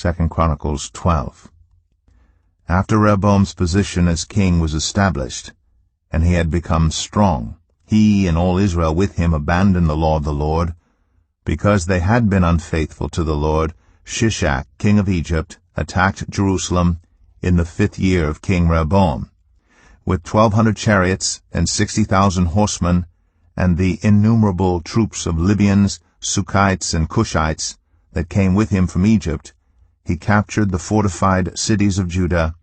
2 Chronicles 12. After Rehoboam's position as king was established, and he had become strong, he and all Israel with him abandoned the law of the Lord. Because they had been unfaithful to the Lord, Shishak, king of Egypt, attacked Jerusalem in the 5th year of King Rehoboam, with 1,200 chariots and 60,000 horsemen, and the innumerable troops of Libyans, Sukkites, and Cushites that came with him from Egypt. He captured the fortified cities of Judah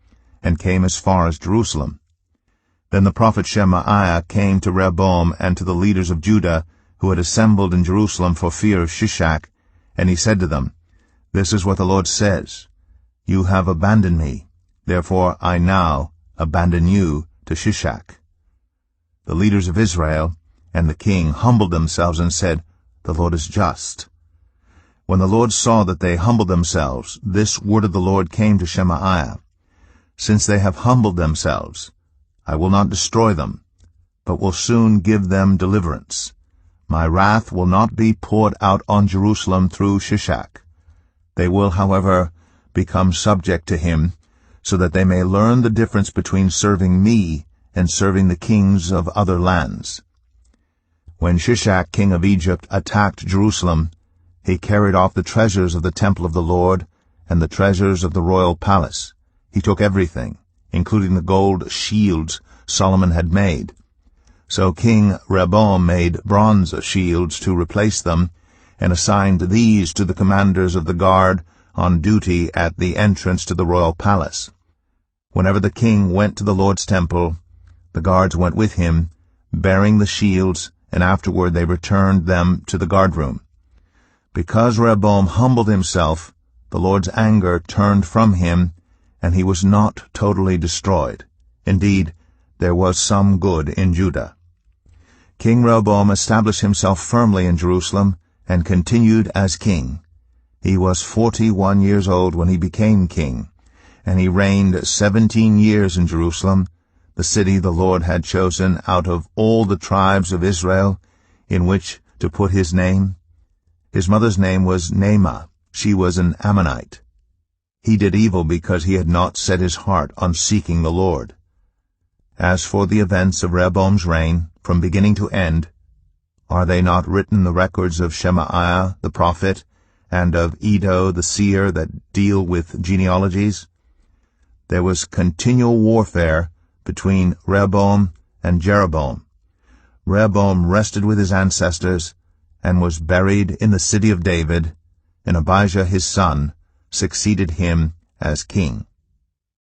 and came as far as Jerusalem. Then the prophet Shemaiah came to Rehoboam and to the leaders of Judah who had assembled in Jerusalem for fear of Shishak, and he said to them, "This is what the Lord says, You have abandoned me, therefore I now abandon you to Shishak." The leaders of Israel and the king humbled themselves and said, "The Lord is just." When the Lord saw that they humbled themselves, this word of the Lord came to Shemaiah, "Since they have humbled themselves, I will not destroy them, but will soon give them deliverance. My wrath will not be poured out on Jerusalem through Shishak. They will, however, become subject to him, so that they may learn the difference between serving me and serving the kings of other lands." When Shishak, king of Egypt, attacked Jerusalem, he carried off the treasures of the temple of the Lord and the treasures of the royal palace. He took everything, including the gold shields Solomon had made. So King Rehoboam made bronze shields to replace them, and assigned these to the commanders of the guard on duty at the entrance to the royal palace. Whenever the king went to the Lord's temple, the guards went with him, bearing the shields, and afterward they returned them to the guardroom. Because Rehoboam humbled himself, the Lord's anger turned from him, and he was not totally destroyed. Indeed, there was some good in Judah. King Rehoboam established himself firmly in Jerusalem and continued as king. He was 41 years old when he became king, and he reigned 17 years in Jerusalem, the city the Lord had chosen out of all the tribes of Israel, in which to put his name. His mother's name was Naamah. She was an Ammonite. He did evil because he had not set his heart on seeking the Lord. As for the events of Rehoboam's reign, from beginning to end, are they not written in the records of Shemaiah the prophet, and of Iddo the seer that deal with genealogies? There was continual warfare between Rehoboam and Jeroboam. Rehoboam rested with his ancestors and was buried in the city of David, and Abijah his son succeeded him as king.